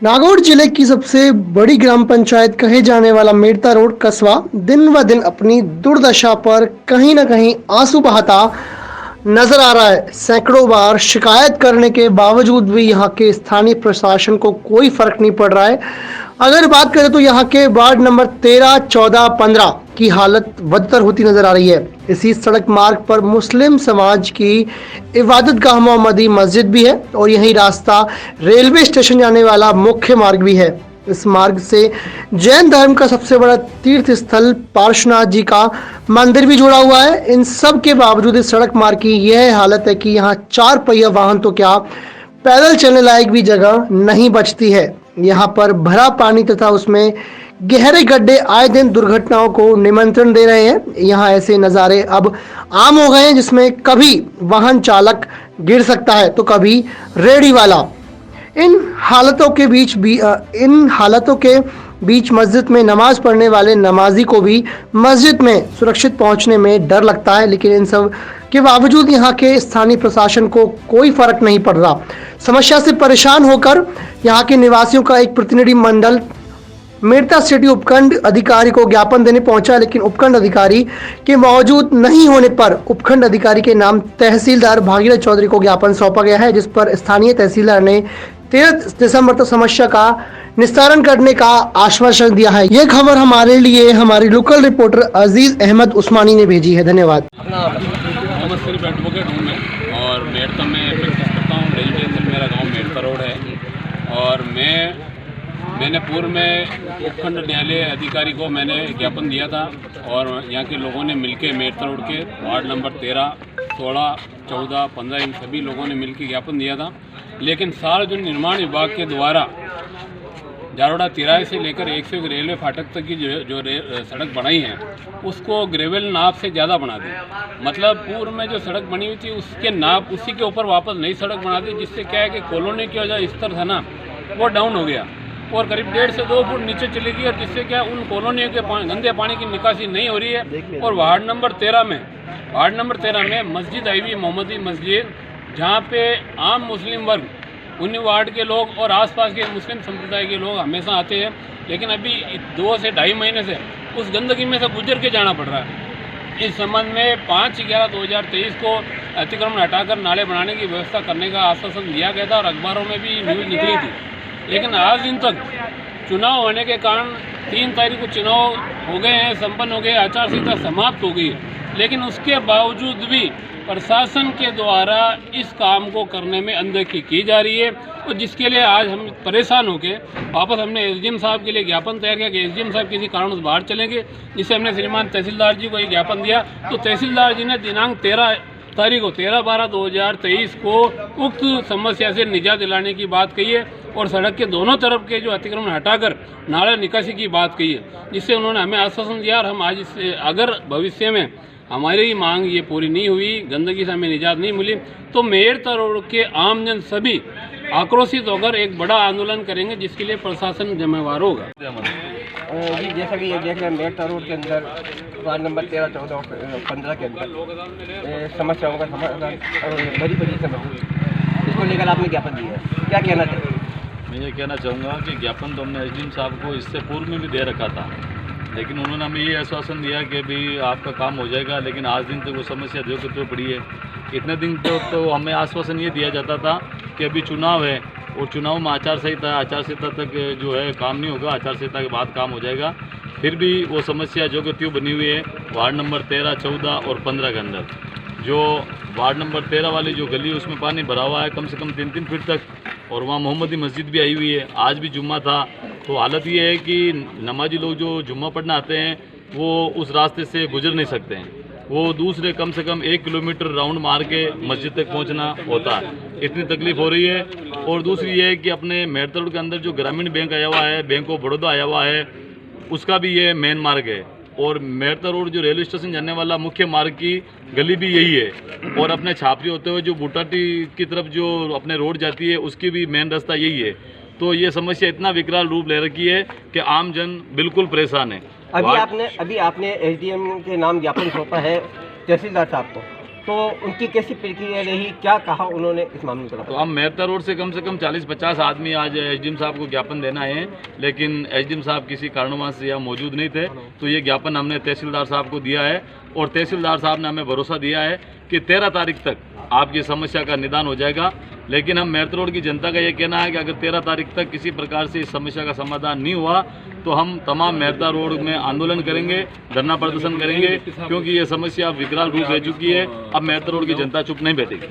नागौर जिले की सबसे बड़ी ग्राम पंचायत कहे जाने वाला मेड़ता रोड कस्बा दिन व दिन अपनी दुर्दशा पर कहीं न कहीं आंसू बहाता नजर आ रहा है। सैकड़ों बार शिकायत करने के बावजूद भी यहाँ के स्थानीय प्रशासन को कोई फर्क नहीं पड़ रहा है। अगर बात करें तो यहाँ के वार्ड नंबर 13, 14, 15 की हालत बदतर होती नजर आ रही है। इसी सड़क मार्ग पर मुस्लिम समाज की इबादत गाह मोहम्मदी मस्जिद भी है और यही रास्ता रेलवे स्टेशन जाने वाला मुख्य मार्ग भी है। इस मार्ग से जैन धर्म का सबसे बड़ा तीर्थ स्थल पार्श्वनाथ जी का मंदिर भी जुड़ा हुआ है। इन सब के बावजूद इस सड़क मार्ग की यह हालत है कि यहाँ 4 पहिया वाहन तो क्या, पैदल चलने लायक भी जगह नहीं बचती है। यहाँ पर भरा पानी तथा उसमें गहरे गड्ढे आए दिन दुर्घटनाओं को निमंत्रण दे रहे हैं। यहाँ ऐसे नज़ारे अब आम हो गए हैं जिसमें कभी वाहन चालक गिर सकता है तो कभी रेडी वाला। इन हालतों के बीच मस्जिद में नमाज पढ़ने वाले नमाजी को भी मस्जिद में सुरक्षित पहुंचने में डर लगता है, लेकिन इन सब के बावजूद यहाँ के स्थानीय प्रशासन को कोई फर्क नहीं पड़ रहा। समस्या से परेशान होकर यहाँ के निवासियों का एक प्रतिनिधि मंडल मेड़ता सिटी उपखंड अधिकारी को ज्ञापन देने पहुंचा, लेकिन उपखंड अधिकारी के मौजूद नहीं होने पर उपखंड अधिकारी के नाम तहसीलदार भागीरथ चौधरी को ज्ञापन सौंपा गया है, जिस पर स्थानीय तहसीलदार ने 13 दिसंबर तक समस्या का निस्तारण करने का आश्वासन दिया है। ये खबर हमारे लिए हमारी लोकल रिपोर्टर अजीज अहमद उस्मानी ने भेजी है। धन्यवाद। मोहम्मद सिर्फ एडवोकेट हूँ मैं और मेड़ता में प्रैक्टिस करता हूँ। रेजिडेंशियल मेरा गांव मेड़ता रोड है और मैंने पूर्व में उपखंड न्यायालय अधिकारी को मैंने ज्ञापन दिया था और यहाँ के लोगों ने मिलकर मेड़ता रोड के वार्ड नंबर 13, 16, 14, 15 इन सभी लोगों ने मिलकर ज्ञापन दिया था। लेकिन सार्वजनिक निर्माण विभाग के द्वारा जारोड़ा तिराहे से लेकर 101 रेलवे फाटक तक की जो सड़क बनाई है उसको ग्रेवल नाप से ज़्यादा बना दी। मतलब पूर्व में जो सड़क बनी हुई थी उसके नाप उसी के ऊपर वापस नई सड़क बना दी, जिससे क्या है कि कॉलोनी का जो स्तर था ना वो डाउन हो गया और करीब 1.5 से 2 फुट नीचे चली गई और जिससे क्या उन कॉलोनियों के गंदे पानी की निकासी नहीं हो रही है। और वार्ड नंबर 13 में मस्जिद आई हुई मोहम्मदी मस्जिद, जहाँ पे आम मुस्लिम वर्ग, उन्हीं वार्ड के लोग और आसपास के मुस्लिम संप्रदाय के लोग हमेशा आते हैं, लेकिन अभी 2 से 2.5 महीने से उस गंदगी में से गुजर के जाना पड़ रहा है। इस संबंध में 5/11/2023 को अतिक्रमण हटाकर नाले बनाने की व्यवस्था करने का आश्वासन दिया गया था और अखबारों में भी न्यूज़ निकली थी। लेकिन आज दिन तक चुनाव होने के कारण 3 तारीख को चुनाव हो गए हैं, संपन्न हो गए, आचार संहिता समाप्त हो गई है, लेकिन उसके बावजूद भी प्रशासन के द्वारा इस काम को करने में अनदेखी की जा रही है। और जिसके लिए आज हम परेशान होकर वापस हमने एसडीएम साहब के लिए ज्ञापन तैयार किया कि एसडीएम साहब किसी कारणवश बाहर चलेंगे, जिससे हमने श्रीमान तहसीलदार जी को ये ज्ञापन दिया। तो तहसीलदार जी ने दिनांक 13/12/2023 को उक्त समस्या से निजात दिलाने की बात कही है और सड़क के दोनों तरफ के जो अतिक्रमण हटाकर नाला निकासी की बात कही है, जिससे उन्होंने हमें आश्वासन दिया। और हम आज इससे अगर भविष्य में हमारी मांग ये पूरी नहीं हुई, गंदगी से हमें निजात नहीं मिली, तो मेड़ता रोड के आमजन सभी आक्रोशित होकर एक बड़ा आंदोलन करेंगे, जिसके लिए प्रशासन जिम्मेवार होगा। जी, जैसा कि ये देख रहे हैं मेड़ता रोड के अंदर वार्ड नंबर 13, 14 और 15 के अंदर समस्याओं का समाधान और बड़ी समस्या, इसको लेकर आपने ज्ञापन दिया है, क्या कहना चाहिए? मैं ये कहना चाहूँगा कि ज्ञापन तो हमने एसडीएम साहब को इससे पूर्व में भी दे रखा था, लेकिन उन्होंने हमें ये आश्वासन दिया कि भी आपका काम हो जाएगा, लेकिन आज दिन तक वो समस्या जो कि तो पड़ी है। इतने दिन तो हमें आश्वासन ये दिया जाता था कि अभी चुनाव है और चुनाव में आचार संहिता तक जो है काम नहीं होगा, आचार संहिता के बाद काम हो जाएगा। फिर भी वो समस्या जो कि त्यों बनी हुई है वार्ड नंबर 13, 14 और 15 के अंदर। जो वार्ड नंबर 13 वाली जो गली है उसमें पानी भरा हुआ है कम से कम 3-3 फीट तक, और वहाँ मोहम्मदी मस्जिद भी आई हुई है। आज भी जुम्मा था, तो हालत ये है कि नमाजी लोग जो जुम्मा पढ़ने आते हैं वो उस रास्ते से गुजर नहीं सकते हैं, वो दूसरे कम से कम 1 किलोमीटर राउंड मार के मस्जिद तक पहुंचना होता है। इतनी तकलीफ हो रही है। और दूसरी ये है कि अपने मेड़ता रोड के अंदर जो ग्रामीण बैंक आया हुआ है, बैंक ऑफ बड़ौदा आया हुआ है, उसका भी ये मेन मार्ग है। और मेड़ता रोड जो रेलवे स्टेशन जाने वाला मुख्य मार्ग की गली भी यही है। और अपने छापरी होते हुए जो बुटाटी की तरफ जो अपने रोड जाती है उसकी भी मेन रास्ता यही है। तो ये समस्या इतना विकराल रूप ले रखी है कि आम जन बिल्कुल परेशान है। अभी आपने एसडीएम के नाम ज्ञापन सौंपा है तहसीलदार साहब को, तो उनकी कैसी प्रतिक्रिया रही, क्या कहा उन्होंने इस मामले को? तो हम मेहता रोड से कम 40-50 आदमी आज एसडीएम साहब को ज्ञापन देना है, लेकिन एसडीएम साहब किसी कारणवश से यहाँ मौजूद नहीं थे। तो ये ज्ञापन हमने तहसीलदार साहब को दिया है और तहसीलदार साहब ने हमें भरोसा दिया है कि 13 तारीख तक आपकी समस्या का निदान हो जाएगा। लेकिन हम मेहता रोड की जनता का ये कहना है कि अगर 13 तारीख तक किसी प्रकार से इस समस्या का समाधान नहीं हुआ तो हम तमाम मेहता रोड में आंदोलन करेंगे, धरना प्रदर्शन करेंगे, क्योंकि ये समस्या विकराल रूप ले चुकी है। अब मेहता रोड की जनता चुप नहीं बैठेगी।